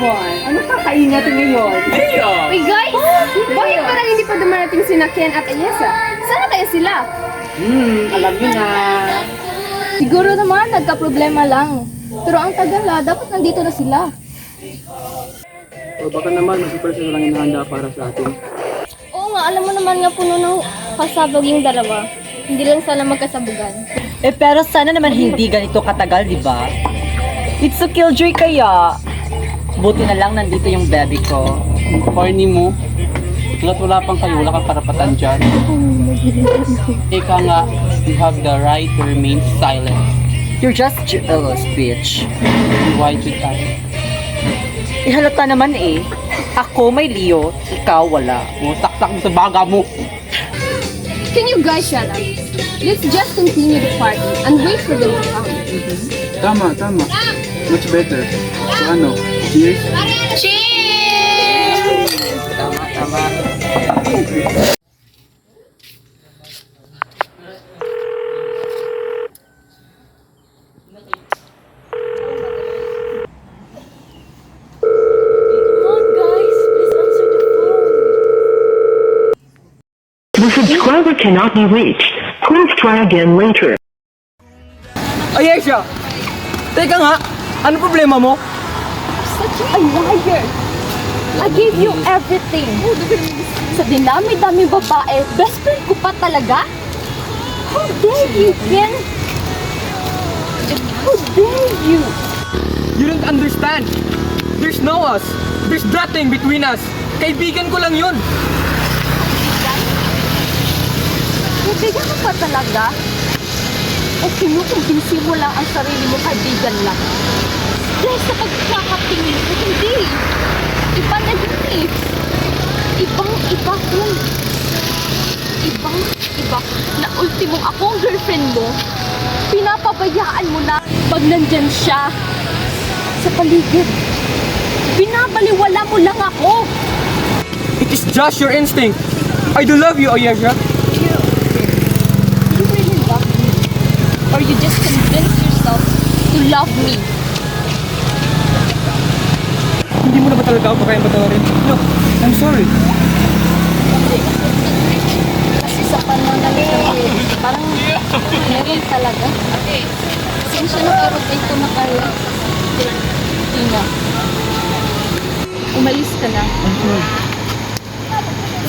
naman. Ano kakain natin ngayon? Uy guys, bakit parang hindi pa dumarating sina Ken at Ayesa? Sana kaya sila? Alam niyo na. Siguro naman nagka-problema lang. Pero ang tagal dapat nandito na sila. O baka naman, mag-surprise na lang inahanda para sa atin. Oo nga, alam mo naman nga puno ng pasabog yung dalawa. Hindi lang sana magkasabugan. Pero sana naman hindi ganito katagal, di ba? It's a killjoy kaya. Buti na lang nandito yung baby ko. Corny mo. Hanggat wala pang kayo, wala kang karapatan dyan. Ika nga, you have the right to remain silent. You're just jealous, bitch. Why should I? Halata naman eh. Ako may Leo, ikaw wala. O, saksak mo sa baga mo. Can you guys shut up? Let's just continue the party and wait for them to come. Tama, tama. Much better. So ano, cheers? Tama, tama. The subscriber cannot be reached. Please try again later. Ay, Aisha! Teka nga, ano problema mo? Such a liar! I gave you everything. Sa dinami-dami babae, best friend ko pa talaga? How dare you, Ken? How dare you? You don't understand. There's no us. There's nothing between us. Kaibigan ko lang yun. Kaibigan mo pa talaga? O kinukumbinsi mo lang ang sarili mo kaibigan lang? Dahil sa pagkakatingin ko, hindi. Iba na yun eh. Ibang-iba kung. Ibang-iba na ultimong akong girlfriend mo, pinapabayaan mo na pag nandyan siya sa paligid. Binabaliwala mo lang ako. It is just your instinct. I do love you, Ayesha. You really love me? Or you just convince yourself to love me? Hindi mo na ba talaga ako kayang patawarin? No, I'm sorry. Kasi sa pananaw ko, parang meron talaga. Sensya na pero dito na kayo. Tina, umalis ka na.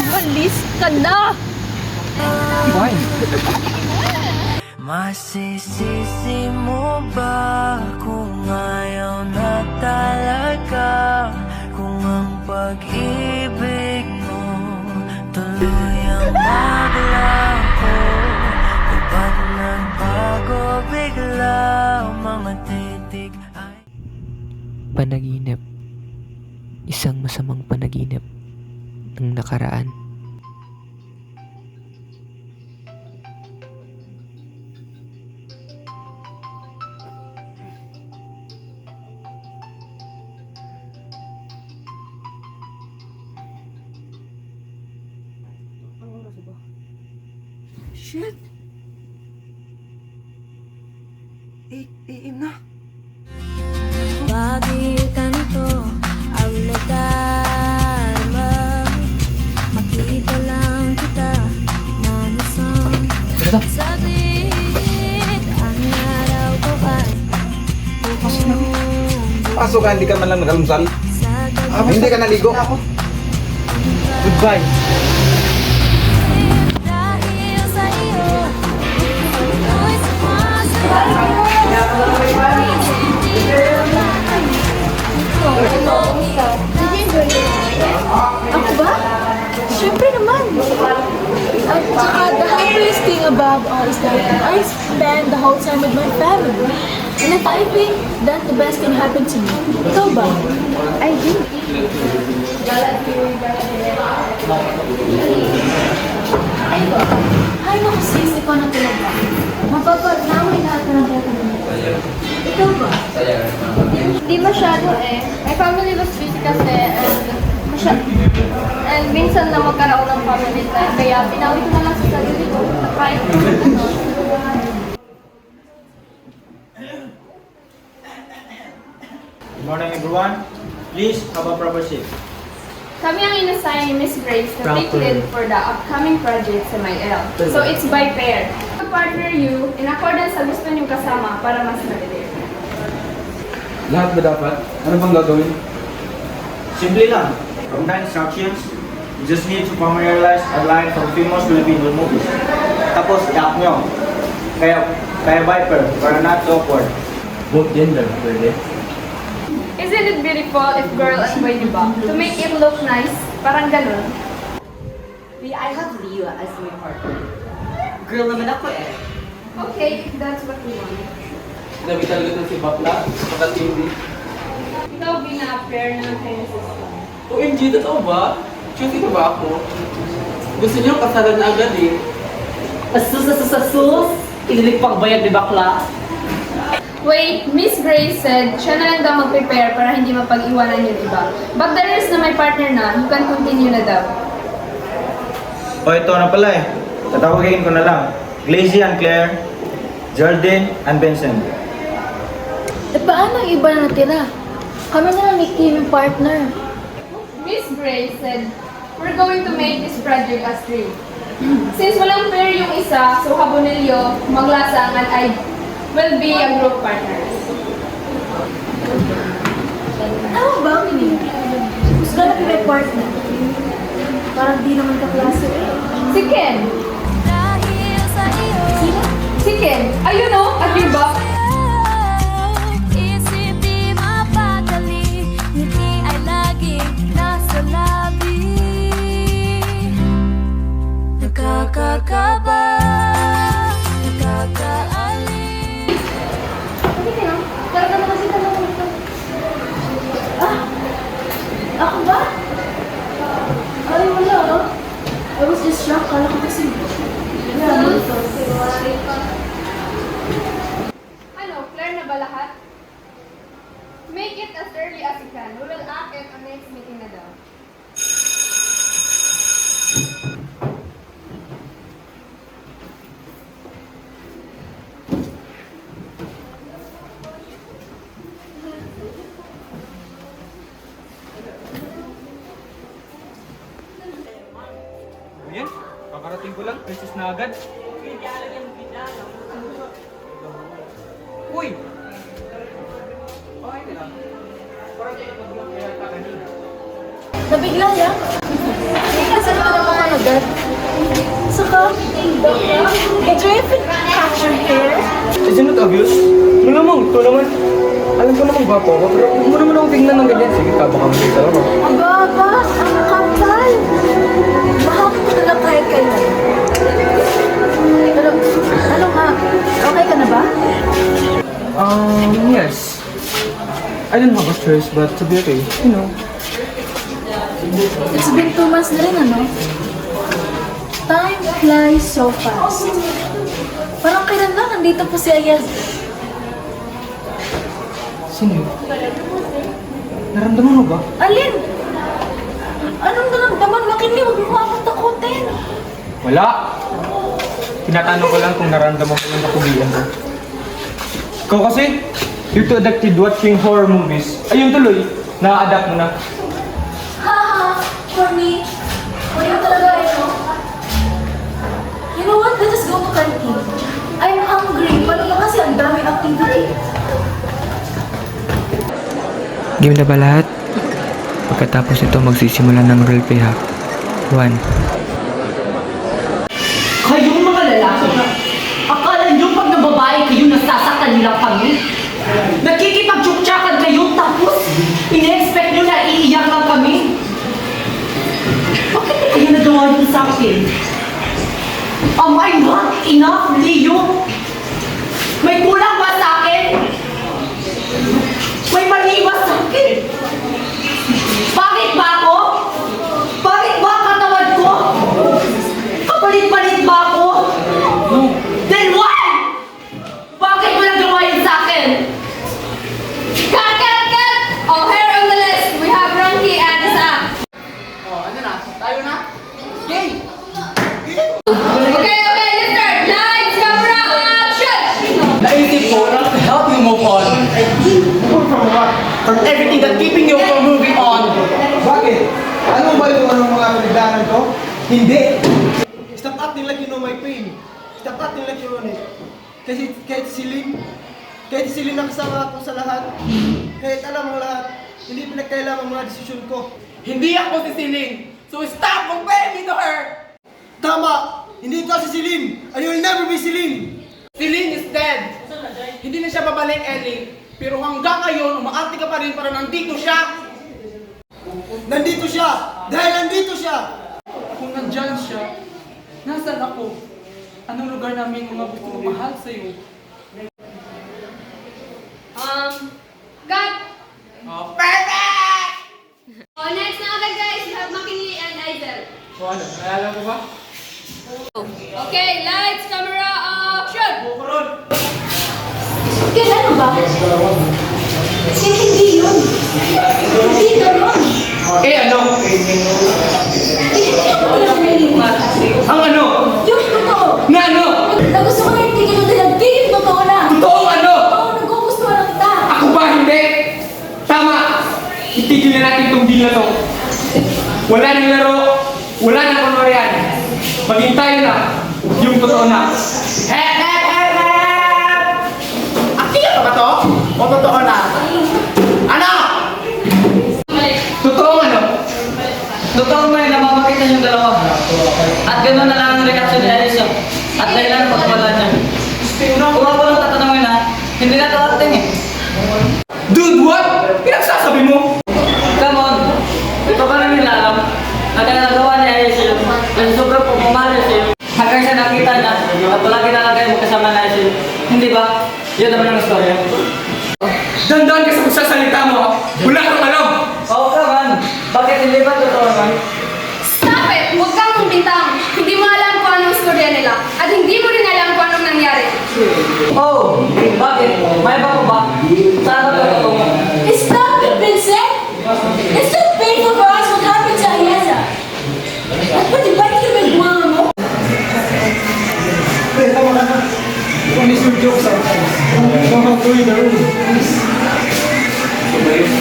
Umalis ka na! Why? Masisisi mo ba kung ayaw na talaga? Kung ang pag-ibig mo tuluyang maglaho? Kapag nagbago bigla mga titig ay Panaginip. Isang masamang panaginip ng nakaraan. Shit! 8 AM na. Bakit ganito ang nadarama? Makita lang kita na nasang saglit ang araw ko ay Pasok ka, hindi ka man lang nag-almusal. Hindi ka naligo. Goodbye. dahil sa iyo ako'y sumasabay. Ako ba? Siyempre naman. At saka the happiest thing about all is that I spend the whole time with my family. And if I think that the best thing happened to me, ikaw ba? I do. Ay, naku sis, ikaw na talaga. Mapapag-naway lahat na ng ikaw ba? Hindi masyado eh. My family was busy kasi and minsan na magkaroon ng family time. Kaya pinawi ko na lang sa sarili ko. Kahit Good morning everyone. Please have a proper seat. Kami ang inassign ni Miss Grace na take lead for the upcoming project sa MyL. So it's by pair. Partner you in accordance sa gusto niyong kasama para mas madali. Lahat ba dapat? Ano bang gagawin? Simple lang. From the instructions, you just need to familiarize a line from famous Filipino movies. Tapos i-act nyo. Kaya Viper, para not so awkward. Both gender, pwede. Isn't it beautiful if girl and boy, diba? To make it look nice, parang ganun. I have Leo as my partner. Girl naman ako eh. Okay, if that's what you want. Sabi talaga ito si Bakla, makatindi. Ikaw bina-pair na ng kayo system. OMG, totoo ba? Choosy na ba ako? Gusto niyo kasalan na agad eh. Asus! Inilig pang bayad ni bakla. Wait, Miss Grace said siya na lang daw mag-prepare para hindi mapag-iwanan yung iba. But there is na may partner na, you can continue na daw. O ito na pala eh. Tatawagin ko na lang. Glazy and Claire, Jardine and Benson. Eh, paano ang iba na natira? Kami na lang ni Kim yung partner. Miss Grace said, we're going to make this project as three. Since walang pair yung isa, so Habonillo, Maglasangan ay will be a group partner. Ano ba ang ini? Gusto na may partner. Parang di naman kaklase eh. Si Ken. Dahil sa iyo Si Ken. Ayun o, at yung ba? Isip di mapadali Ngiti ay laging nasa labi Nakakakaba Nakakaalis Talaga naman kasi tanong ito. Ako ba? Ay, wala ah. I was just shocked. Kala ko kasi. Ano, clear na ba lahat? Make it as early as you can. We will act at our next meeting na daw. Yan, kakarating ko lang. Princess na agad. Uy! Okay lang. Parang nagbilang kaya ka kanina. Nabigla yan. Kasi ka naman ka agad. Saka, do you even catch your hair? Is it not obvious? Ano naman, ito naman. Alam ko naman gwapo ako, pero huwag mo naman ako tingnan ng ganyan. Sige ka, baka may talaga. Aba, ang kapal. Mahal kaya kayo. Pero, ano nga, okay ka na ba? Yes. I don't have a choice but to be okay, you know. It's been 2 months na rin, ano? Time flies so fast. Parang kailan lang, nandito po si Ayaz. Sino yun? Naramdaman mo ba? Alin? Anong naramdaman? Makindi, huwag mo akong takutin. Wala. Tinatanong ko lang kung naramdaman ko yung kapugian ko. Ikaw kasi, you're too addicted watching horror movies. Ayun tuloy, na-adapt mo na. Haha, for me, wala talaga ito. You know what? Let us go to canteen. I'm hungry. Paano na kasi ang dami activity. Game na ba lahat? Pagkatapos ito magsisimula ng roleplay ha. 1. Kayong mga lalaki na akala nyo pag nababae kayo nasasaktan nilang kami? Nakikipag-tsuktsakan kayo tapos ina-expect nyo na iiyak lang kami? Bakit di kayo nagawa yun sa akin? Am I not enough, Leo? May kulang ba sa akin? May mali ba sa akin? Bakit ba ako? Bakit ba ang katawan ko? Kapalit-palit ba ako? Then why? Bakit mo nagawa yun sa akin? Cut, cut, cut! Oh, here on the list, we have Ronky and Sam. Oh, ano na? Tayo na? Yay! Okay, let's start. Lights, camera, action! Naisip ko na to help you move on. From what? From everything that's keeping you from moving kailangan ko? Hindi! Stop acting like you know my pain. Stop acting like you own it. Kasi kahit si Lynn ang kasama ako sa lahat, kahit alam mo lahat, hindi pinagkailangan ang mga desisyon ko. Hindi ako si Celine! So stop comparing me to her! Tama! Hindi ka si Celine! And you'll never be Celine! Celine is dead! Hindi na siya babalik, Ellie. Pero hanggang ngayon, umaarte ka pa rin para nandito siya. Nandito siya! Dahil nandito siya! Kung nandyan siya, nasaan ako? Anong lugar namin mga gusto mahal sa'yo? Cut! Oh, perfect! Oh, next na agad guys, we have McKinley and Eisel. O ano, naalala mo ba? Okay, lights, camera, action! Kailan ba? Hindi yun. Hindi gano'n. Eh ano? Hindi ako lang nalimutan. Ang ano? Yung totoo. Na ano? Na gusto ko na hindi ka nilagay yung totoo na. Totoong ano? Oo, nagugustuhan na kita. Ako ba hindi? Tama! Itigil na natin itong deal na to. Wala nang laro, wala nang kunwarian. Maging tayo na yung totoo na. Hep, hep, hep, hep! Aktiyan ba to? O totoo na? Ano? Totoo ano? Totoo mo yun, namamagitan yung dalawa. At gano'n na lang ang reaction ni Alicia. At dahilan ng pagkawala niya. Kung ako lang tatanungin ha, hindi na ito acting eh. Dude, what? Pinagsasabi mo? Come on, ito ka namin alam. Na kaya nagawa ni Alicia yun. Kasi sobrang pagmamahal sa'yo. Hanggang sa nakita niya, at palagi na kayo magkasama na Alicia. Hindi ba? Yun naman ang istorya. Dandan ka sa magsasalita mo ha? Wala kang alam! Oo ka man, bakit hindi ba totoo naman? Stop it! Huwag kang kumbintang. Hindi mo alam kung anong istorya nila. At hindi mo rin alam kung anong nangyari. Oh, bakit? May ba ko ba? Saan ka totoo mo? Stop it, Vincent! It's so painful for us what happened to Ayesa. At pati ba hindi ka nagmama mo? Hey, tama ka na. Only your jokes sometimes. Don't go in the room. Please.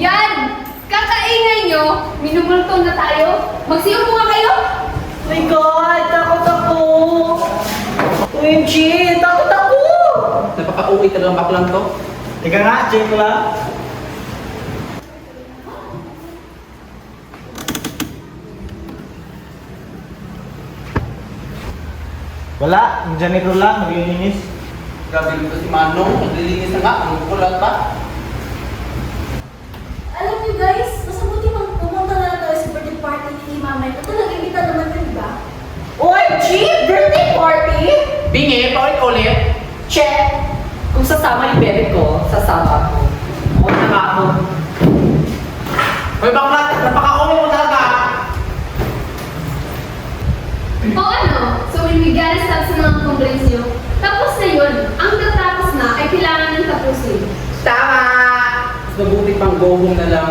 Yan! Kakaingay nyo! Minumultong na tayo. Magsiupo nga kayo. Oh my God, takot ako. OMG, takot ako. Napaka-uwi ka lang baklang to. Teka nga, check ko lang. Wala, yung janitor lang, maglilinis. Grabe nito si Manong, naglilinis na nga, ang kulat pa. Alam niyo guys, mas mabuti pumunta na lang tayo sa birthday party ni Mama. Ito talaga imbita naman yun, di ba? OMG, birthday party? Bingi, paulit-ulit. Check. Kung sasama yung bebe ko, sasama ako. Oo na ako. Hoy baklat, napaka-uwi mo talaga. O ano? So when we gotta stop sa mga complaints nyo, tapos na yun. Ang tatapos na ay kailangan ng tapusin. Tama! Mas mabuti pang go home na lang.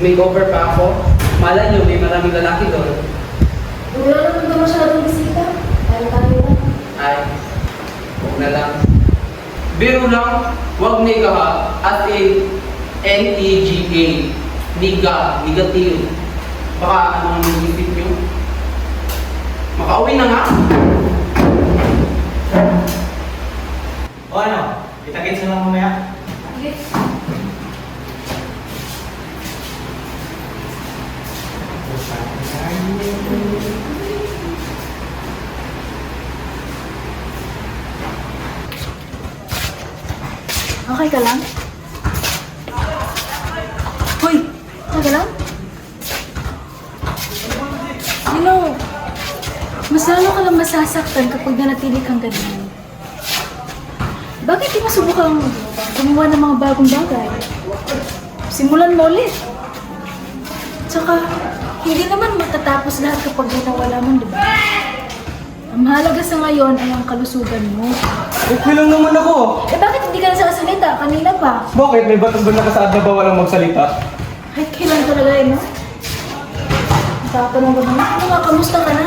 Makeover pa ako. Malay nyo, may maraming lalaki doon. Wala naman ito masyadong bisita. Ayaw tayo lang. Ay, huwag na lang. Biro lang, huwag niga ha. As in, N-E-G-A. Niga, negative. Baka ano ang isip nyo? Makauwi na nga. O ano, kita-kits na lang mamaya. Okay ka lang? Hoy! Okay ka lang? You know, mas lalo ka lang masasaktan kapag nanatili kang ganyan. Bakit di mo subukang gumawa ng mga bagong bagay? Simulan mo ulit. Tsaka, hindi naman matatapos lahat kapag nawala mo, di ba? Ang mahalaga sa ngayon ay ang kalusugan mo. Okay lang naman ako. Eh bakit hindi ka nasasalita? Kanina pa. Bakit? May batang ba nakasaad na bawalang magsalita? Ay, kailan talaga eh, no? Nakatanong ko naman. Ano nga, kamusta ka na?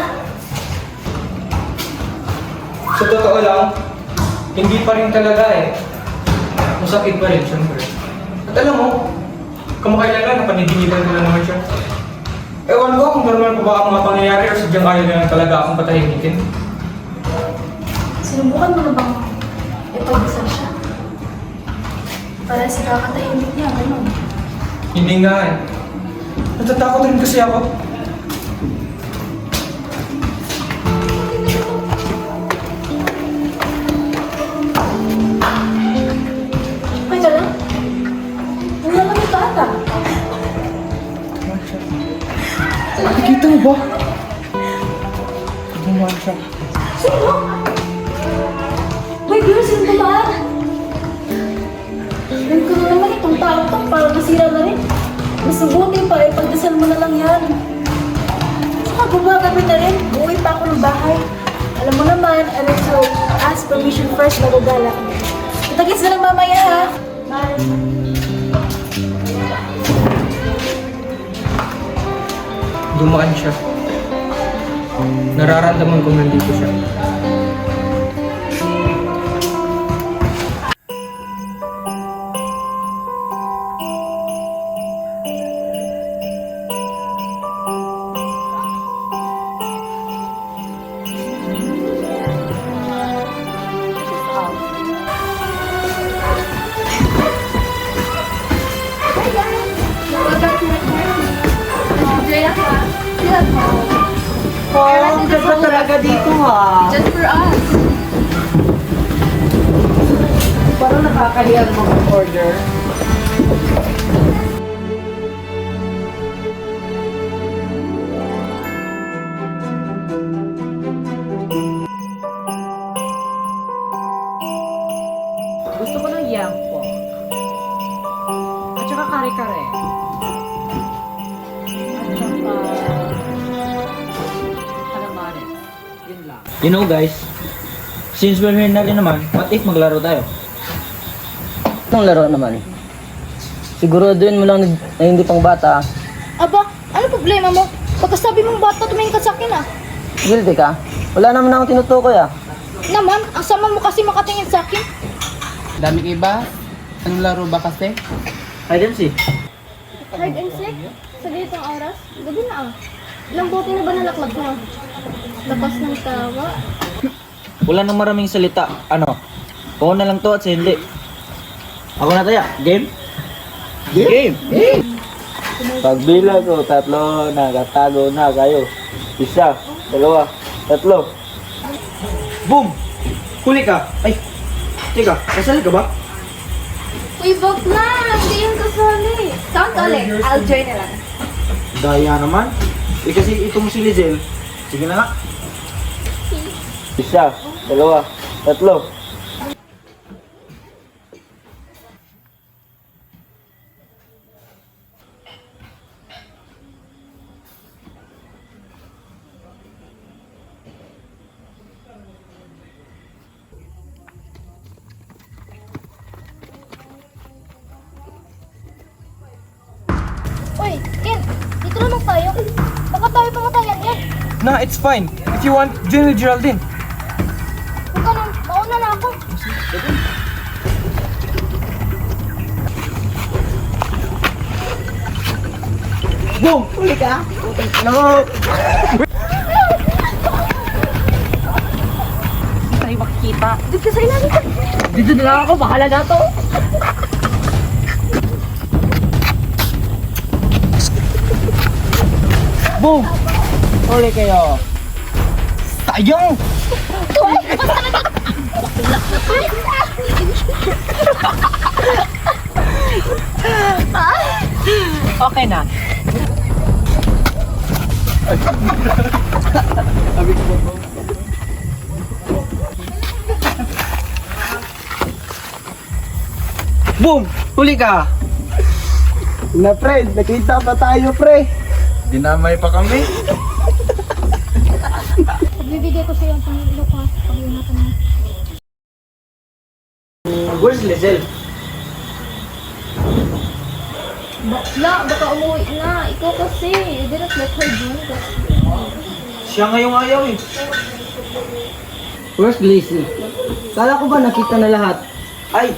Sa totoo lang, hindi pa rin talaga eh. Masakit pa rin, syempre. At alam mo, kamakailan lang, napaniginitan ko na naman siya. Ewan ko kung normal pa ba ang mga pangyayari o sadyang ayaw na lang talaga akong patahimikin. Sinubukan mo na bang ipag-isal siya? Para sa kakatahimik niya, gano'n. Hindi nga eh. Natatakot rin kasi ako. Ay, ka lang. Wala kami bata. Nakikita mo ba? Gumawa siya. Sino? Wait, girl, sino ba? Alam ko na naman itong tao to, parang nasira na rin. Mas mabuti pa, ipagdasal mo na lang yan. Saka gumagabi na rin, uuwi pa ako ng bahay. Alam mo naman, I need to ask permission first bago gala. Kita-kits na lang mamaya, ha? Bye. Dumaan siya. Nararamdaman kong nandito siya. Wow, ganda talaga dito ha. Just for us. Parang nakakahiyang mag-order. Gusto ko ng yang po. At saka kare-kare. At saka calamares. Yun lang. You know guys, since we're here na rin naman, what if maglaro tayo? Itong laro naman. Siguraduhin mo lang na hindi pang bata. Aba, ano problema mo? Pagkasabi mong bata, tumingin ka sa akin, ah. Guilty ka? Wala naman akong tinutukoy ah. Naman, ang sama mo kasi makatingin sa akin. Dami iba? Anong laro ba kasi? Hide and seek. Hide and seek? Sa ganitong oras? Gabi na, ah. Ilang bote na ba nalaklag mo? Lakas ng tawa. Wala nang maraming salita. Ano? Oo na lang to at sa hindi. Ako na taya. Game? Game! Pagbilang ko, 3, nakatago na kayo. 1, 2, 3. Boom! Huli ka! Ay! Teka, kasali ka ba? Uy, Bog na! Hindi yung kasali. Count ulit. I'll join na lang. Daya naman. Eh kasi itong si Lizel. Sige na nga. 1, 2, 3. Uy, Ken, dito naman tayo. Baka tayo pangatayan yan. Nah, it's fine. If you want, join with Geraldine. Huwag ka nang, mauna na ako. Boom! Huli ka? No! Hindi tayo makikita. Dito ka sa ilalim ka. Dito na lang ako, bahala na to. Boom! Huli kayo. Sayang! Okay na. Boom! Huli ka! Na friend, nakita pa tayo pre. Dinamay pa kami. Pagbibigay ko sa'yo ang pangilo ko sa pag-iingatan mo. Where's Lizel? Bakla, baka umuwi na. Ikaw kasi. You didn't let her do that. Siya ngayong ayaw eh. Where's Glacy? Kala ko ba nakita na lahat? Ay!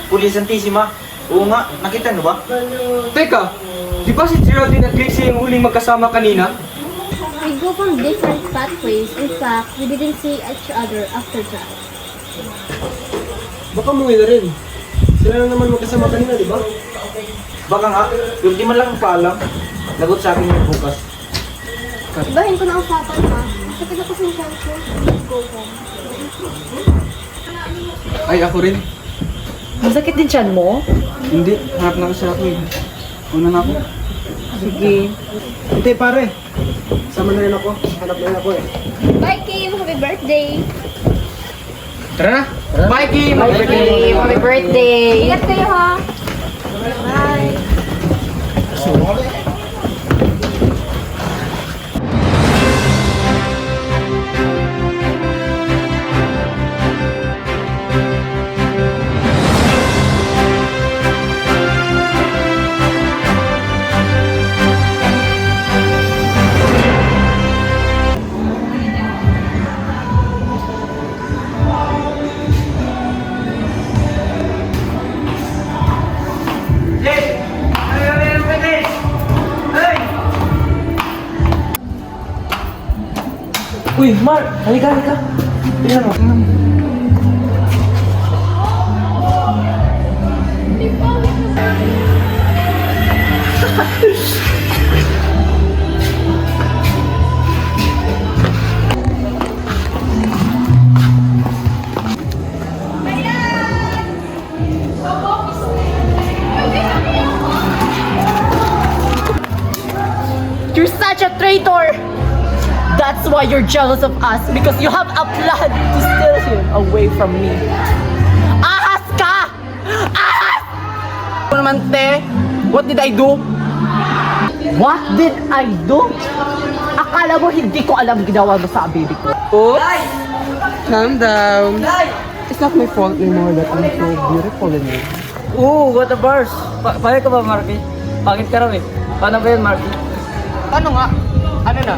Pulis Santissima. Oo nga, nakita niyo ba? Teka, di ba si Geraldine at Gracie yung huling magkasama kanina? We go from different pathways. In fact, we didn't see each other after that. Baka umuwi na rin. Sila lang naman magkasama kanina, di ba? Baka nga, yung di man lang paalam, lagot sa akin yung bukas. Ibahin ko na usapan ha. Sakit ako sa ko. Let's go home. Ay, ako rin. Masakit din tiyan mo? Hindi, hanap na ko sa ako eh. Una na ako. Sige. Hindi pare. Sama na rin ako. Hanap na rin ako eh. Bye, Kim. Happy birthday. Tara na! Bye, Kim! Happy birthday! Ingat kayo ha. Bye. Uy, Mark! Halika, halika! Tingnan mo. You're such a traitor! That's why you're jealous of us, because you have a plan to steal him away from me. Ahas ka! Ahas! Ano naman, te? What did I do? What did I do? Akala mo hindi ko alam ginawa mo sa baby ko. Oops! Calm down. It's not my fault anymore that I'm so beautiful in you. Ooh, what a bars! Payag ka ba, Marky? Pangit ka raw eh. Paano ba yun, Marky? Ano nga? Ano na?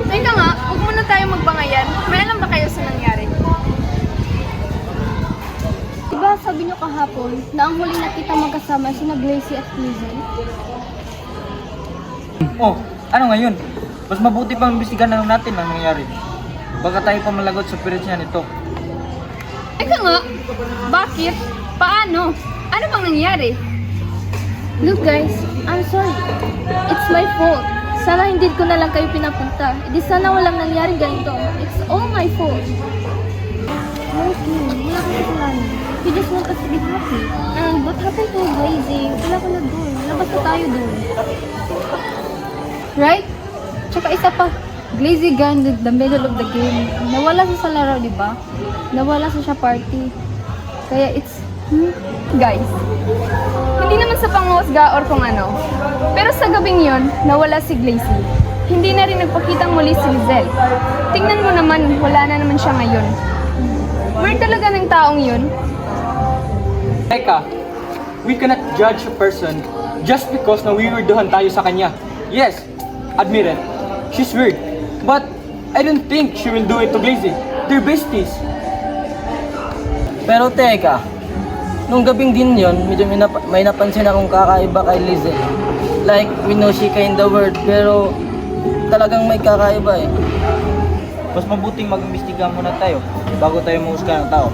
Teka nga, huwag muna tayo magbangayan. May alam ba kayo sa nangyari? Diba sabi niyo kahapon na ang huli nakita magkasama sina Gracie at Hazel? Oh, ano ngayon? Mas mabuti pang imbestigahan na natin ang nangyari. Baka tayo pa malagot sa parents niya nito. Teka nga, bakit? Paano? Ano bang nangyari? Look guys, I'm sorry. It's my fault. Sana hindi ko na lang kayo pinapunta. Di sana walang nangyaring ganito. It's all my fault. Marky, wala kang kasalanan. You just want us to be happy. And what happened to Gracie? Wala ko na dun. Labas na tayo dun. Right? Tsaka isa pa, Glazy gone in the middle of the game. Nawala siya sa laro, di ba? Nawala siya sa party. Kaya it's... Guys, hindi naman sa panghusga or kung ano. Pero sa gabing yon, nawala si Glazy. Hindi na rin nagpakitang muli si Lizelle. Tingnan mo naman, wala na naman siya ngayon. Weird talaga ng taong yun. Teka, we cannot judge a person just because na weirduhan tayo sa kanya. Yes, admit it. She's weird. But I don't think she will do it to Glazy. They're besties. Pero teka, nung gabing din yon, medyo may napansin akong kakaiba kay Lizelle. Like, we know she kinda weird, pero talagang may kakaiba eh. Mas mabuting mag-imbestigahan muna tayo bago tayo mahusga ng tao.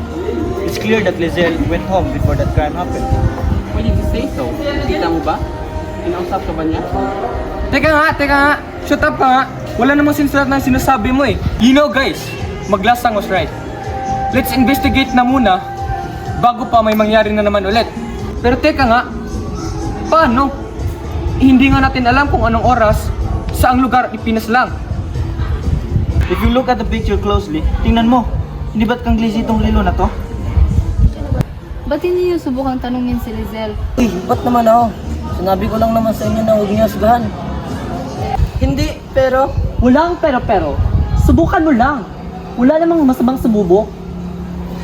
It's clear that Lizelle went home before that crime happened. Why did you say so? Kita mo ba? Inausap ka ba niya? Teka nga. Shut up ka nga. Wala namang sinsulat na sinasabi mo eh. You know guys, Maglasang was right. Let's investigate na muna bago pa may mangyari na naman ulit. Pero teka nga, paano? Hindi nga natin alam kung anong oras, saang lugar ipinaslang. If you look at the picture closely, tingnan mo. Hindi ba't kang Glazy itong relo na to? Ba't hindi niyo subukang tanungin si Lizelle? Uy, ba't naman ako? Sinabi ko lang naman sa inyo na huwag niyo husgahan. Hindi, pero... Walang pero. Subukan mo lang. Wala namang masamang sumubok.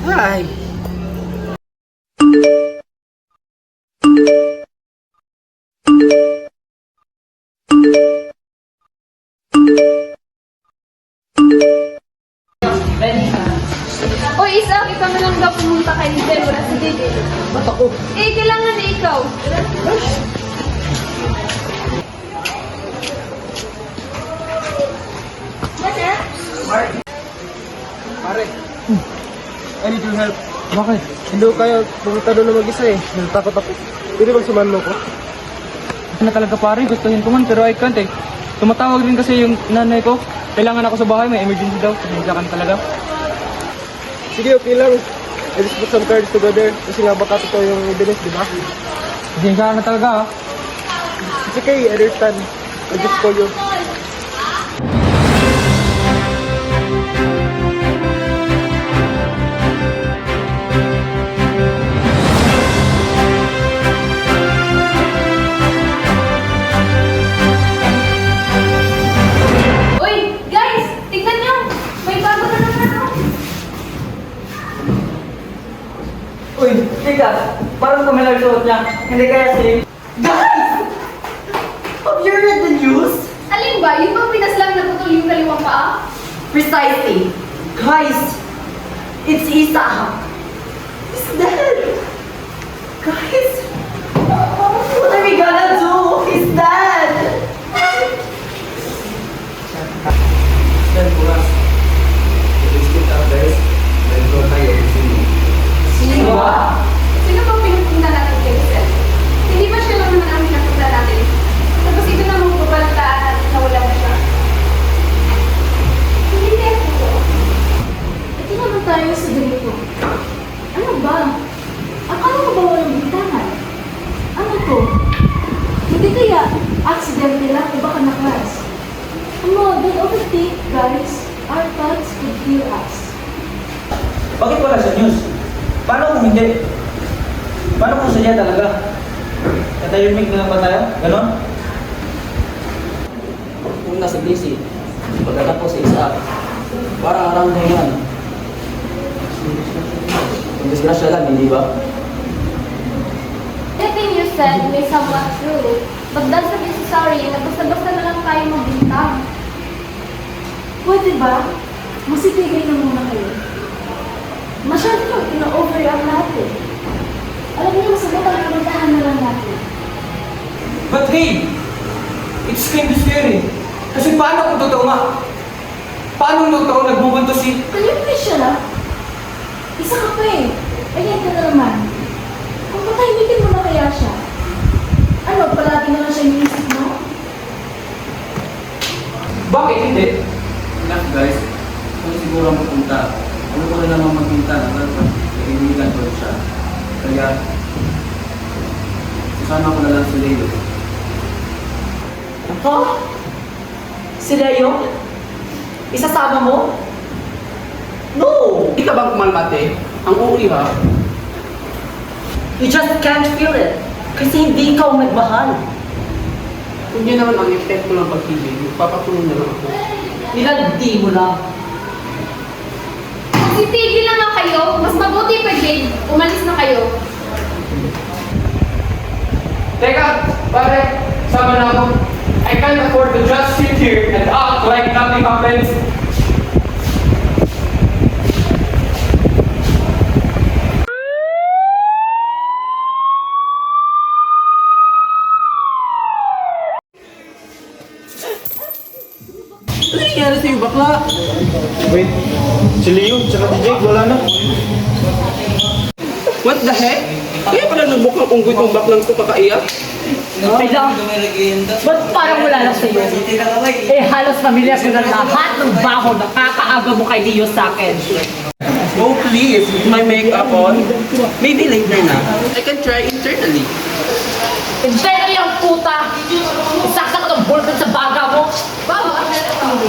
Ay! Oy, Isa, kita mo na lang daw pumunta kay Nicel, wala si JJ. Ba't ako? Eh, kailangan na ikaw. Pare, I need your help. Bakit? Hindi ko kaya pumunta doon na mag-isa eh. Natakot ako. Pwede bang suman mo ko? Ano na talaga pare, gustuhin ko man pero I can't eh. Tumatawag rin kasi yung nanay ko. Kailangan ako sa bahay, may emergency daw. Pasensya ka na talaga. Sige, okay lang. I just put some cards together. Kasi nga baka totoo yung evidence, di ba? Pasensya ka na talaga ha. It's okay, I understand. I'll just call you. Uy, guys! Tignan nyo! May bago na naman, oh! Uy, tika, parang kumilag suot niya. Hindi kaya si... Guys! Have you read the news? Alin ba? Yung bang pinaslang na putol yung kaliwang paa? Precisely. Guys, it's Isa. He's dead. Guys, what are we gonna do? He's dead. Sino ba? Sino ba pinupunta natin kay Nicel? Hindi ba siya lang naman ang pinapunta natin? Tapos ito na magbabaltaan natin na wala na siya. Hindi na ito. Ito naman tayo sa ganito. Ano ba? Akala ko ba walang bintangan? Ano to? Hindi kaya accidental lang o baka naklas? Ano, don't overthink, guys. Our thoughts could kill us. Bakit wala sa news? Paano kung hindi? Paano kung sadya talaga? Katahimik na lang ba tayo? Ganon? Kung nasa busy, pagkatapos sa isa, parang around na yan. Ang disgrasya lang, hindi ba? Everything you said may somewhat true. But that's the necessary na basta-basta na lang tayo magbintang. Pwede ba? Masitigay na muna kayo. Masyado nyo, ina-overreact natin. Alam niyo, masagot ang pinuntahan na lang natin. But hey, it's kind of scary. Kasi paano kung totoo nga? Paano totoo nagbubunto si... Kanina siya na. Isa ka pa eh. Ayan ka na naman. Kung patahimikin mo na kaya siya, ano, palagi na lang siya inisip mo? Bakit hindi? Enough guys, kung siguro mapunta, ano ko rin naman magpunta na dapat kaibigan ko siya. Kaya, susama ko na lang si Leo. Ako? Si Leo? Isasama mo? No! Hindi ka ba kumalmate? Ang uri ha? You just can't feel it. Kasi hindi ikaw nagmahal. Kung yun naman ang effect ko ng pag-ibig, magpapatuloy na lang ako. Nilaldi mo lang. Magsitigil na nga kayo. Mas mabuti pa, Jade. Umalis na kayo. Teka, pare, sama na ako. I can't afford to just sit here and act like nothing happens. Ano nangyari sa'yo, bakla? Wait, si Leo, tsaka si Jake, wala na. What the heck? Kaya pala nagbukang unggoy tong baklang to kakaiyak? Okay lang. Ba't parang wala lang sa'yo? Eh, halos pamilya ko na lahat ng baho na kakaaga mo kay Leo sa akin. Oh please, with my makeup on. Maybe later na. I can try internally. Internally ang puta! Isaksak ng bulkan sa baga mo!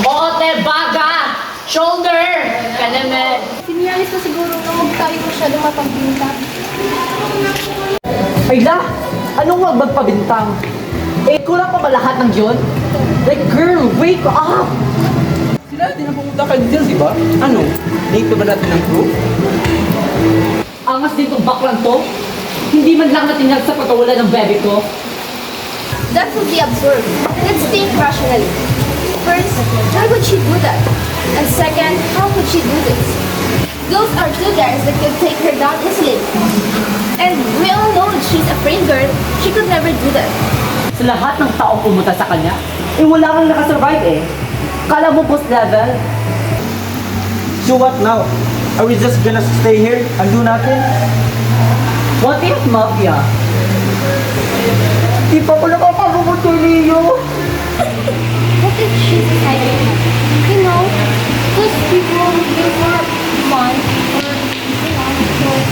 Oo, te, baga! Shoulder! Kanaman! Sinialis na siguro na huwag tayo masyadong mapagbintang. Ayla, anong huwag magpabintang? Eh, kulang pa ba lahat ng yun? Like, girl, wake up! Sila din ang pumunta kay Dizel, di ba? Ano? Late pa ba natin ng crew? Angas dito baklang to? Hindi man lang natinag sa pagkawala ng bebe ko. That would be absurd. Let's think rationally. First, why would she do that? And second, how could she do this? Those are two guys that could take her down easily. And we all know that she's a free girl. She could never do that. Sa lahat ng taong pumunta sa kanya, wala kang nakasurvive eh. Kala mo boss level? So what now? Are we just gonna stay here and do nothing? What if mafia? Di pa ko nakapagubot kay Leo. What if she's a psychopath? You know, those people they want fun or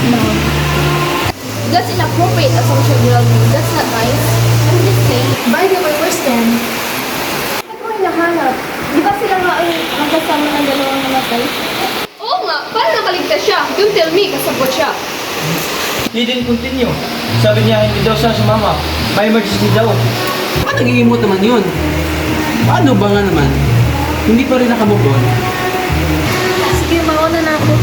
no. That's inappropriate assumption, girl. That's not nice. I'm just saying. By the way, where's Ken? Ba't mo hinahanap? Di ba sila nga ay magkasama ng dalawang namatay? Oo nga, paano nakaligtas siya? Don't tell me, kasabot siya. He didn't continue. Sabi niya hindi daw siya sumama. May emergency daw. Ba't nag-iimot naman yun? Paano ba nga naman? Hindi pa rin nakamove on. Sige, mauna na ako.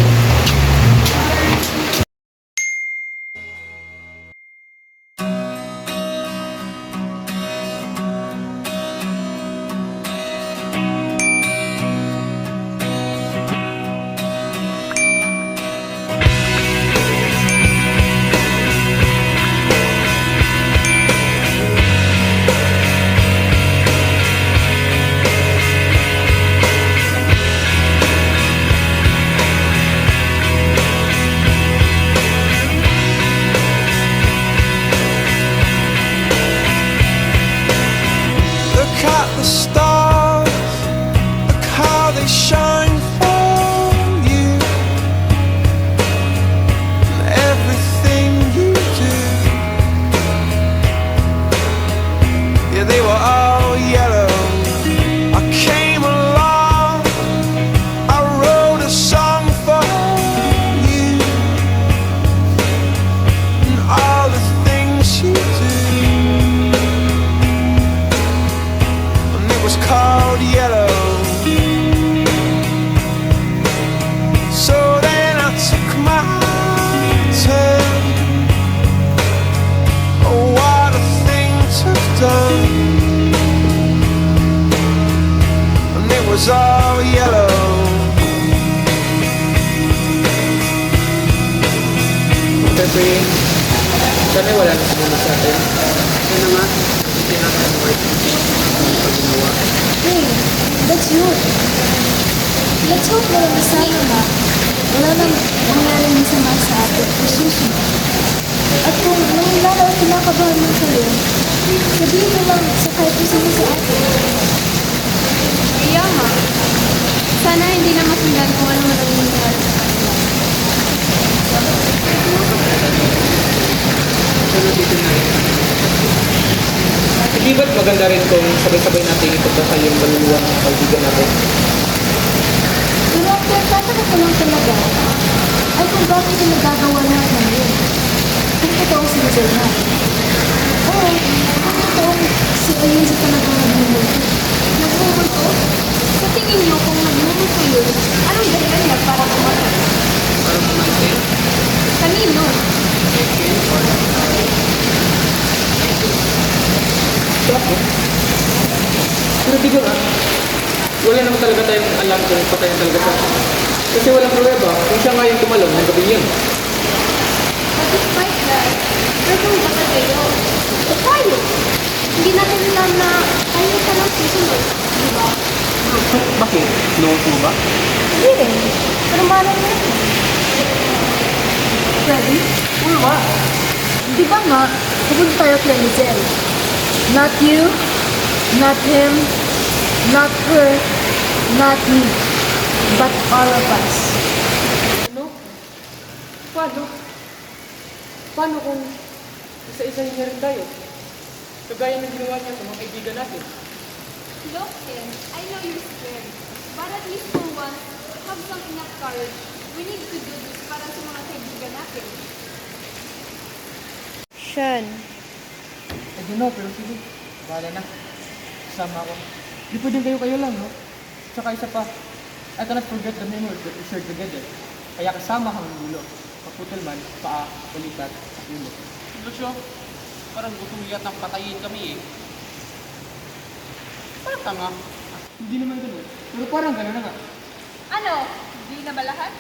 Look at the stars, look how they shine for you. And everything you do, yeah, they were all yellow. I came along, I wrote a song for you. And all the things you do, was called yellow. So then I took my turn. Oh, what a thing to have done. And it was all yellow. Siyempre, sana wala na sumama sa atin. Sana nga, hindi natin ang work. Pag-ginawa. Hey, that's you. Let's hope na masaya na. Wala nang nangyari masama sa atin. Susunod. At kung nangilala o kinakabahan mo sa'yo, sabihin mo lang sa kahit sino sa atin. Kaya nga, sana hindi na masundan kung ano man ang nangyayari sa kanila. Pero dito na rin. Hindi ba't maganda rin kung sabay-sabay natin ipagdasal yung kaluluwa ng kaibigan natin? Pero ang pinagtataka ko lang talaga ay kung bakit yung nagagawa natin yun. Kung totoo si Giselle na. Oo, kung totoo si Ayun sa talagang nagmumulto. Nagmumulto? Sa tingin niyo kung nagmumulto yun, anong dahilan niya para kumatay? Parang kumantin. Kanino? Bakit? Pero di ba nga, wala naman talaga tayong alam kung patay na talaga siya. Kasi walang pruweba kung siya nga yung tumalon ng gabi yun. But despite that, pero kung bakit kayo, tayo. Hindi natin alam na tayo ka lang susunod. Di ba? Bakit? Noon mo ba? Hindi rin. Pero malay mo rin. Ready? Ano ba? Di ba nga, pupunta tayo kay Giselle. Not you, not him, not her, not me, but all of us. Ano? Paano? Paano kung isa-isahin niya rin tayo? Kagaya ng ginawa niya sa mga kaibigan natin. Look, Ken, I know you're scared. But at least for once, have some enough courage. We need to do this para sa mga kaibigan natin. Sean. I don't know, pero sige. Bahala na. Sama ako. Di pwedeng kayo lang, no? Tsaka isa pa, I cannot forget the memories that we shared together. Kaya kasama kang gulo. Pagputol man, paa, balikat, at ulo. Lucio, parang gustong iyat ng patayin kami eh. Parang tanga. Hindi naman ganun. Pero parang gano'n na nga. Ano? Di na ba lahat?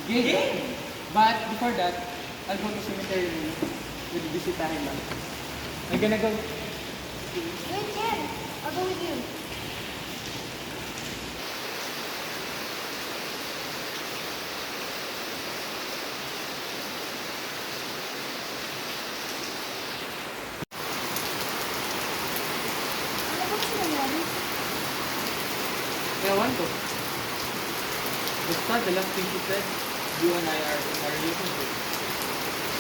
Game! But before that, I'll go to cemetery with bisitahin lang. I'm gonna go. Wait, Ken. I'll go with you. Ano ba kasi nangyari? Ewan ko. Basta the last thing she said, you and I are in a relationship.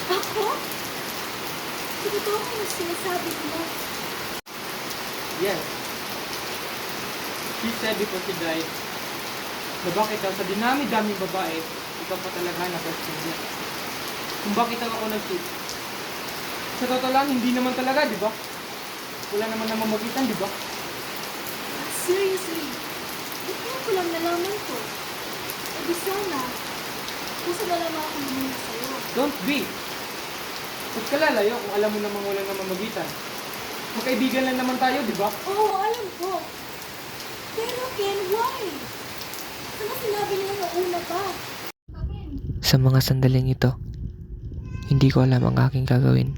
Ako? Totoo ko yung sinasabi mo. Yes. She said before she died, na bakit daw sa dinami-daming babae, ikaw pa talaga na question niya. Kung bakit daw ako nag-cheat. Sa totoo lang, hindi naman talaga, di ba? Wala naman namamagitan, di ba? Seriously? Ikaw ko lang nalaman ko. E di sana, gusto na lang ako naman sa'yo. Don't be! Huwag ka lalayo kung alam mo namang walang namamagitan. Magkaibigan lang naman tayo, di ba? Oo, alam ko. Pero Ken, why? Sana sinabi niyo na una pa. Sa mga sandaling ito, hindi ko alam ang aking gagawin.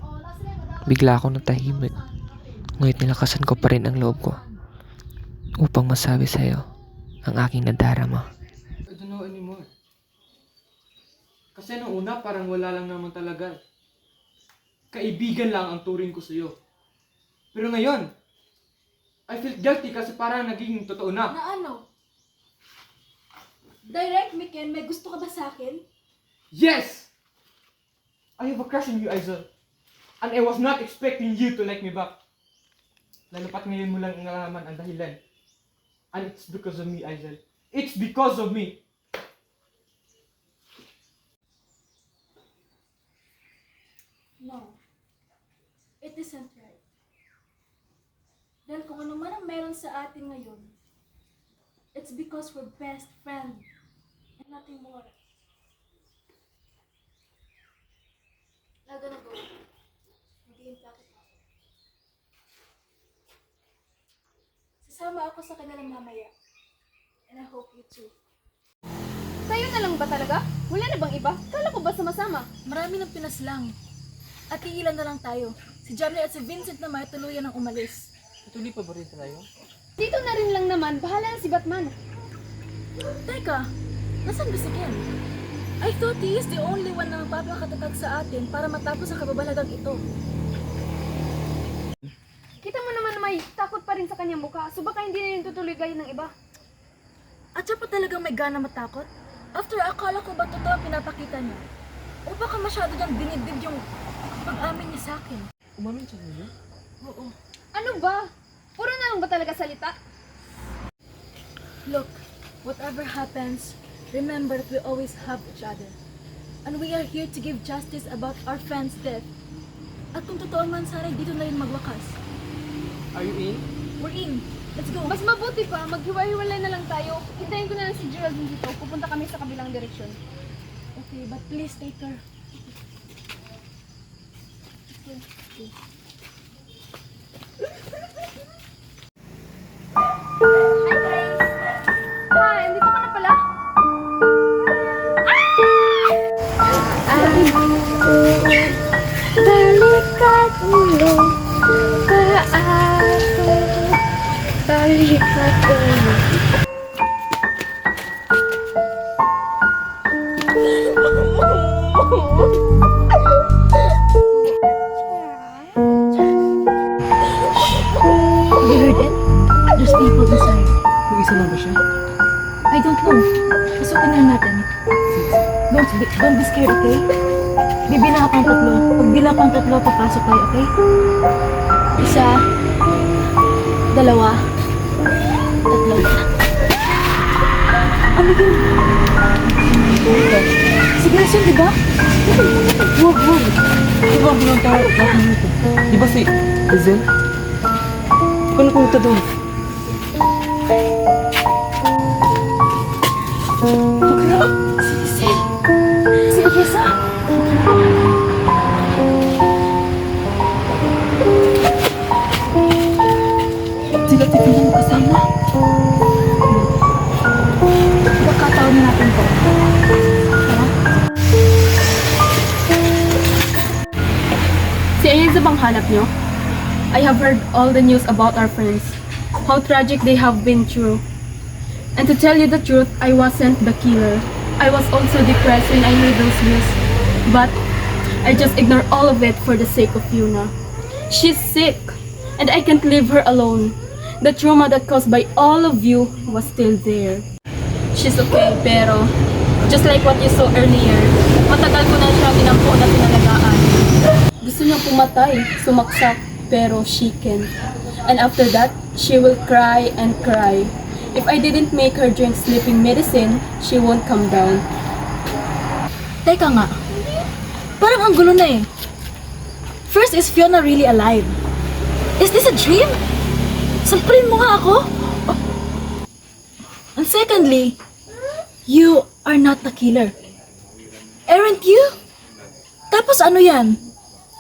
Bigla akong natahimik. Ngunit nilakasan ko pa rin ang loob ko upang masabi sa'yo ang aking nadarama. I don't know anymore. Kasi nung una parang wala lang naman talaga. Kaibigan lang ang turing ko sa'yo. Pero ngayon, I feel guilty kasi parang naging totoo na. Na ano? Direct me, Ken. May gusto ka ba sa akin? Yes! I have a crush on you, Aizel. And I was not expecting you to like me back. Lalo pat ngayon mo lang nalaman ang dahilan. And it's because of me, Aizel. It's because of me. No. It isn't right. Dahil kung ano man ang meron sa atin ngayon, it's because we're best friends and nothing more. I'm gonna go. Mag-iimpake ako. Sasama ako sa kanilang mamaya. And I hope you too. Kayo na lang ba talaga? Wala na bang iba? Kala ko ba sama-sama? Marami ng pinaslang. At iilan na lang tayo. Si Jamie at si Vincent naman tuluyan ng umalis. Tuloy pa ba rin tayo? Dito na rin lang naman. Bahala na si Batman. Teka, nasaan ba si Ken? I thought he is the only one na magpapakatatag sa atin para matapos ang kababalagang ito. Kita mo naman na may takot pa rin sa kanyang mukha. So baka hindi na yun tutuloy gaya ng iba. At siya pa talagang may gana matakot? After akala ko ba totoo ang pinapakita niya? O baka masyado niyang dinidib yung pag-amin niya sa akin? Umamin siya niyo? Oo. Ano ba? Puro na lang ba talaga salita? Look, whatever happens, remember that we always have each other. And we are here to give justice about our friend's death. At kung totoo man, sana dito na rin magwakas. Are you in? We're in. Let's go. Mas mabuti pa, maghiwa-hiwalay na lang tayo. Hintayin ko na lang si Geraldine dito. Pupunta kami sa kabilang direksyon. Okay, but please take care. Hi guys! Hi, andito ka na pala? Balikat ulo, paako, balikat ulo. Have you heard it? There's people inside. Yung isa lang ba siya? I don't know. Pasukin na natin. Don't be scared, okay? Bibilang ako ng tatlo. Pag bilang ko ng tatlo, papasok tayo, okay? Isa, dalawa, tatlo. Ano yun? Si Gerson, di ba? Huwag. Di ba ang bilang tayo? Di ba si Aizel? Kung pumunta doon? Si Igesa. Sila tignan mo kasama. Pagkakataon na natin to. Tara. Ano bang hanap nyo? I have heard all the news about our friends. How tragic they have been through. And to tell you the truth, I wasn't the killer. I was also depressed when I heard those news. But I just ignored all of it for the sake of Yuna. She's sick, and I can't leave her alone. The trauma that caused by all of you was still there. She's okay, pero just like what you saw earlier, matagal ko na siya tinampo na pinalagaan. Gusto niya pumatay, sumaksak, pero she can't. And after that, she will cry and cry. If I didn't make her drink sleeping medicine, she won't come down. Teka nga, parang ang gulo na eh. First, is Fiona really alive? Is this a dream? Sampulin mo nga ako? And secondly, you are not the killer. Aren't you? Tapos ano yan?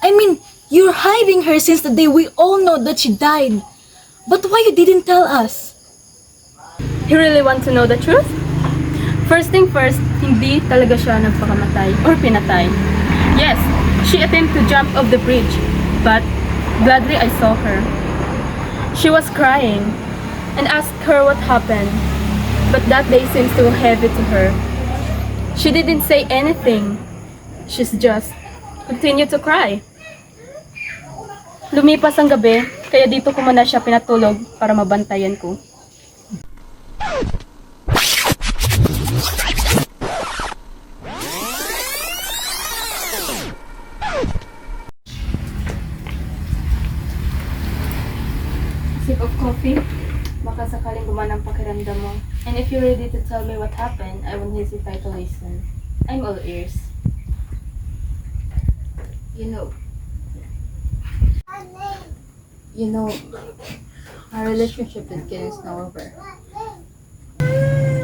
I mean, you're hiding her since the day we all know that she died. But why you didn't tell us? You really want to know the truth? First thing first, hindi talaga siya nagpakamatay or pinatay. Yes, she attempted to jump off the bridge, but gladly I saw her. She was crying and asked her what happened, but that day seems too heavy to her. She didn't say anything. She's just continued to cry. Lumipas ang gabi, kaya dito ko muna siya pinatulog para mabantayan ko. Sip of coffee, baka sakaling gumana ang pakiramdam mo. And if you're ready to tell me what happened, I won't hesitate to listen. I'm all ears. You know, our relationship with Ken is now over.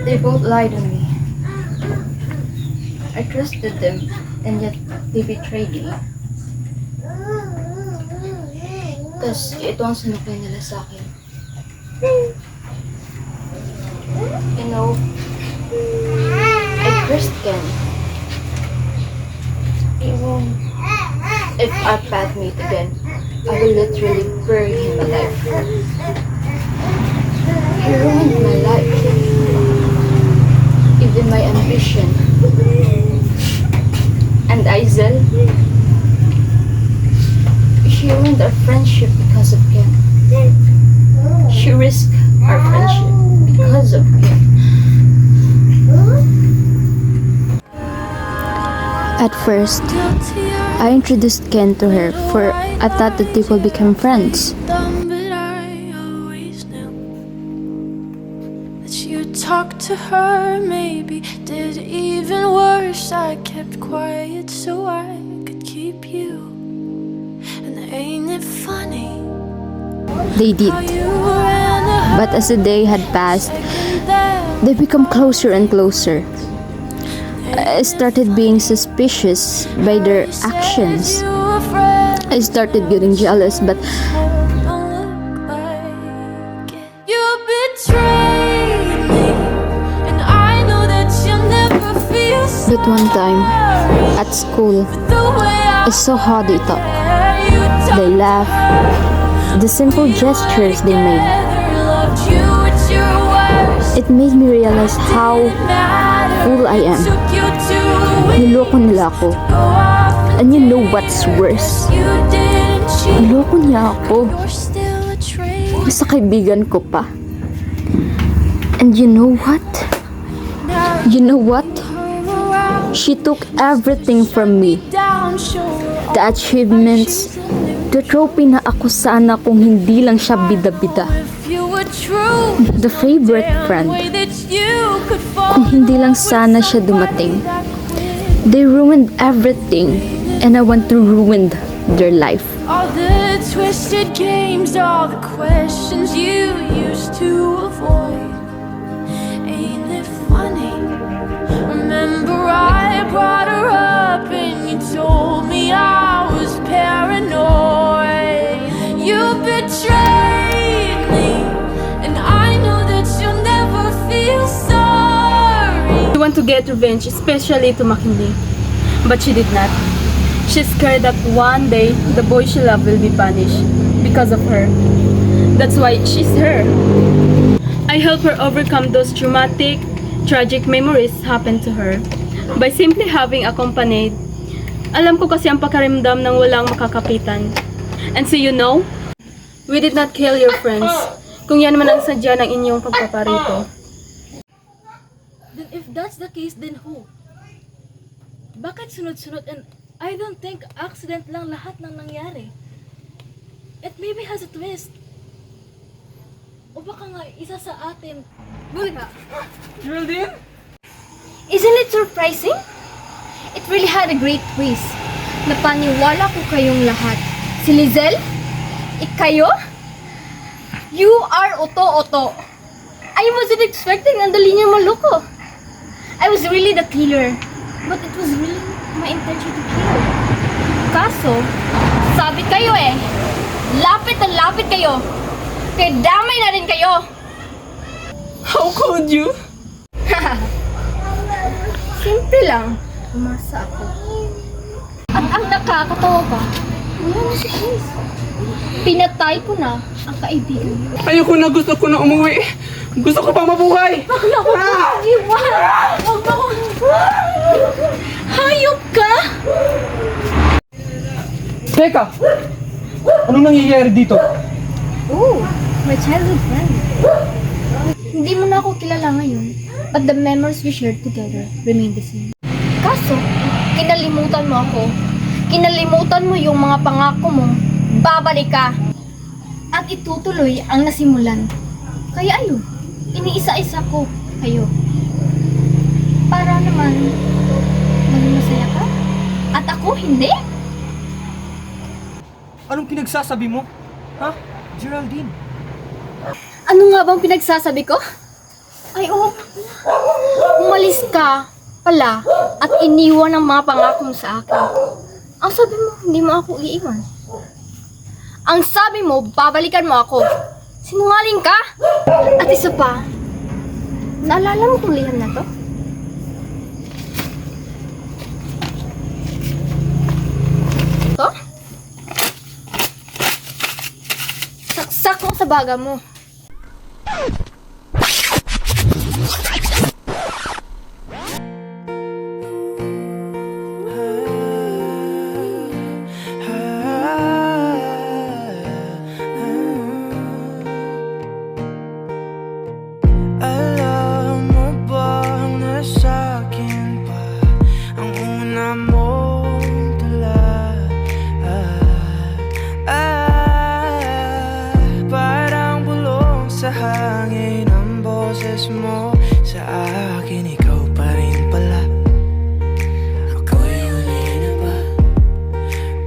They both lied on me. I trusted them, and yet they betrayed me. Tapos, ito ang sinukay nila sa akin. You know, I cursed Ken. If our path meet again, I will literally bury him alive. He ruined my life. Even my ambition. And Aizel, she ruined our friendship because of Ken. She risked our friendship because of Ken. At first, I introduced Ken to her for I thought that they will become friends. But I always knew that you talked to her, maybe did even worse. I kept quiet so I could keep you. And ain't it funny? They did. But as the day had passed, they become closer and closer. I started being suspicious by their actions. I started getting jealous, but You betrayed me, and I know that you'll never feel but one time at school, I saw how they talk. They laugh, the simple gestures they made. It made me realize how fool I am. Niloko nila ako. And you know what's worse? Niloko niya ako. Sa kaibigan ko pa. And you know what? You know what? She took everything from me. The achievements, the trophy na ako sana kung hindi lang siya bida-bida. The favorite friend. Kung hindi lang sana siya dumating. They ruined everything, and I want to ruin their life. All the twisted games, all the questions you used to avoid. Ain't it funny? Remember I brought her up and you told me I was paranoid. You betrayed me, and I know that you'll never feel sorry. She wanted to get revenge, especially to McKinley. But she did not. She's scared that one day the boy she loved will be punished because of her. That's why she's her. I help her overcome those traumatic, tragic memories happened to her by simply having accompanied. Alam ko kasi ang pakaramdam ng walang makakapitan. And so you know, we did not kill your friends. Kung yan man ang sadya ng inyong pagpaparito. Then if that's the case, then who? Bakit sunod-sunod? And I don't think accident lang lahat ng nangyari. It maybe has a twist. O baka nga isa sa atin. Bulga! Geraldine? Isn't it surprising? It really had a great twist. Napaniwala ko kayong lahat. Si Lizelle? Ikayo? You are oto-oto. I wasn't expecting na dali niya maloko. I was really the killer. But it was really my intention to kill. Kaso, sabit kayo eh. Lapit na lapit kayo. Kaya damay na rin kayo. How could you? Simple lang. Umasa ako. At ang nakakatawa pa, wala na si Chris. Pinatay ko na ang kaibigan niyo. Ayoko na, gusto ko na umuwi. Gusto ko pang mabuhay. Bakit ako iwan? Huwag mo akong hayop ka! Teka! Anong nangyayari dito? Oh, my childhood friend. Hindi mo na ako kilala ngayon, but the memories we shared together remain the same. Kaso, kinalimutan mo ako. Kinalimutan mo yung mga pangako mo. Babalik ka. At itutuloy ang nasimulan. Kaya ayun, iniisa-isa ko kayo. Para naman, maging masaya ka. At ako, hindi. Anong pinagsasabi mo? Ha? Geraldine? Ano nga bang pinagsasabi ko? Ay, oo. Umalis ka pala at iniwan ang mga pangako mo sa akin. Ang sabi mo, hindi mo ako iiwan. Ang sabi mo, babalikan mo ako. Sinungaling ka? At isa pa, naalala mo kung liham na to? To? Saksak mo sa baga mo. Alam mo bang nasa akin pa ang una mong tula? Parang bulong sa hangin ang boses mo. Sa akin ikaw pa rin pala. Ako'y huli na ba?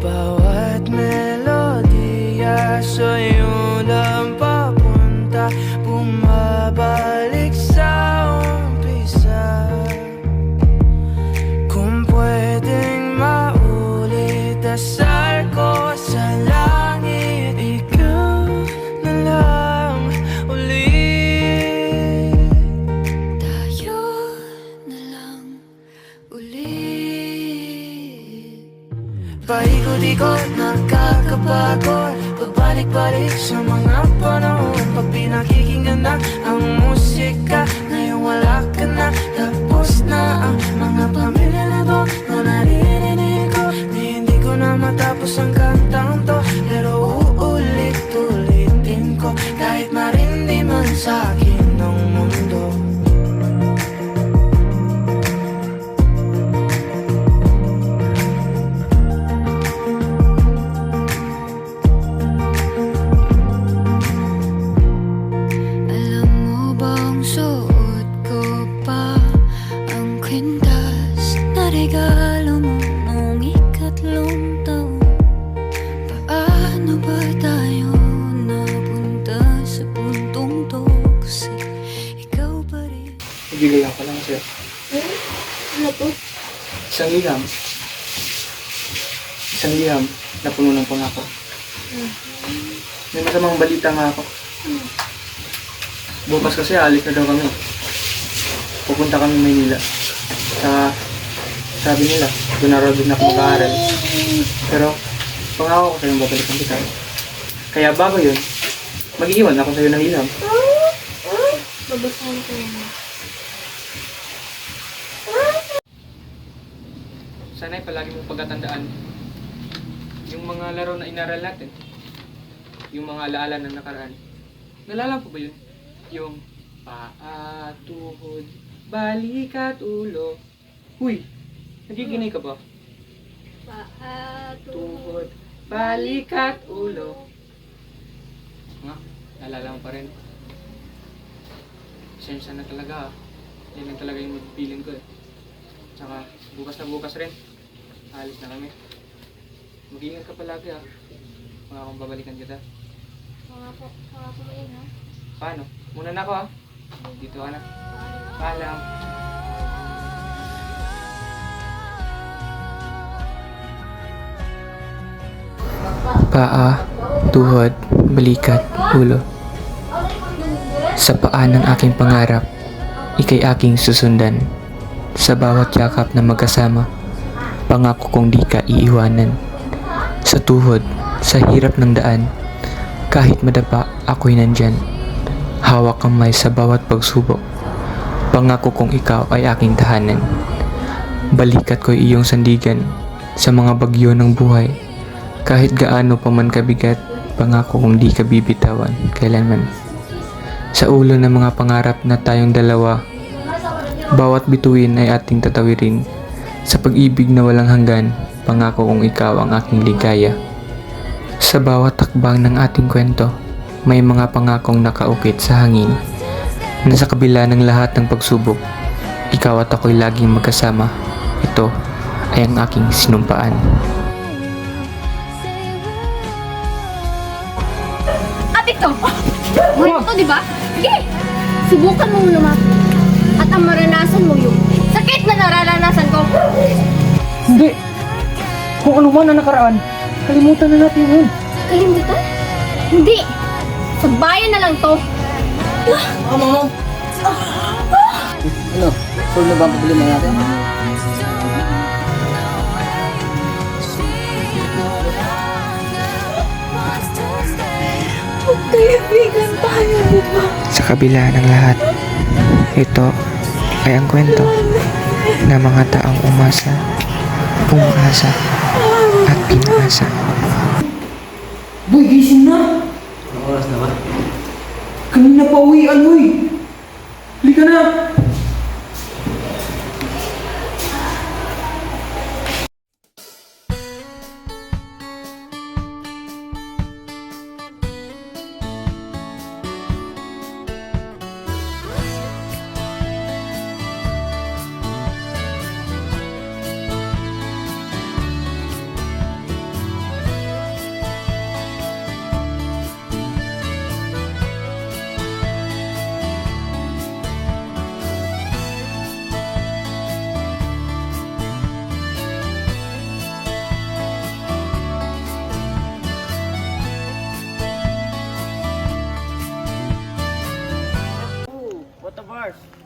Bawat melodiya sa'yo lang papunta. Bumabalik sa umpisa. Kung pwedeng maulit, dasal ko sa langit. Ikaw na lang ulit. Tayo na lang ulit. Paikot-ikot, nakakapagod. Pabalik-balik sa mga panahon. Pag pinakikinggan na ang musika, ngayon wala ka na. Tapos na ang mga pamilya na to na naririnig ko. Di hindi ko na matapos ang kantang to, pero uulit-ulitin ko. Kahit marindi man sa akin ng mundo. Alam mo bang suot ko pa ang kwintas na regalo mo nung ikatlong taon? Paano ba tayo napunta sa puntong to? Kasi ikaw pa rin. Ibigay ako lang sa'yo. Ano to? Isang liham. Isang liham na puno ng pangako. May masamang balita nga ako. Bukas kasi alis na daw kami. Pupunta kami Maynila. Sa Sabi nila, doon na raw din ako mag-aaral. Pero, pangako ko sa'yo babalikan kita. Kaya bago yun, mag-iwan ako sa'yo ng liham. Babasahin ko yun. Sana'y palagi mong pagkatandaan yung mga laro na inaral natin. Yung mga alaala ng nakaraan. Nalala ko ba yun? Yung paa, tuhod, balik at ulo. Uy, nagiginay ka ba? Paa, Tuhod, balik at ulo. Nga, naalala mo pa rin. Pasensya na talaga. Yan lang talaga yung magpiling ko eh. Tsaka, bukas na bukas rin. Alis na kami. Mag-ingat ka palagi ah. Mga akong babalikan kita. Pangako mo yun, ha? Paano? Muna na ako ah. Dito ka na. Paalam. Paa, tuhod, balikat, ulo. Sa paa ng aking pangarap, ika'y aking susundan. Sa bawat yakap na magkasama, pangako kong di ka iiwanan. Sa tuhod, sa hirap ng daan, kahit madapa ako'y nandyan. Hawak kamay sa bawat pagsubok, pangako kong ikaw ay aking tahanan. Balikat ko'y iyong sandigan sa mga bagyo ng buhay. Kahit gaano pa man kabigat, pangako kong di ka bibitawan kailanman. Sa ulo ng mga pangarap na tayong dalawa, bawat bituin ay ating tatawirin. Sa pag-ibig na walang hanggan, pangako kong ikaw ang aking ligaya. Sa bawat takbang ng ating kwento, may mga pangakong nakaukit sa hangin, na sa kabila ng lahat ng pagsubok, ikaw at ako'y laging magkasama. Ito ay ang aking sinumpaan. At ito! Mahal ito, di ba? Sige! Subukan mong lumapit. At ang maranasan mo yung sakit na nararanasan ko. Hindi! Kung ano man ang nakaraan, kalimutan na natin yun. Kalimutan? Hindi! Sa bayan na lang to. Ano? Full na ba ang problema natin? Magkaibigan tayo, di ba? Sa kabila ng lahat, ito ay ang kwento ng mga taong umasa, pumasa at pinasa. Boy, gising na! Anong oras na ba? Kanina pa uwian, boy! Halika na! What a verse!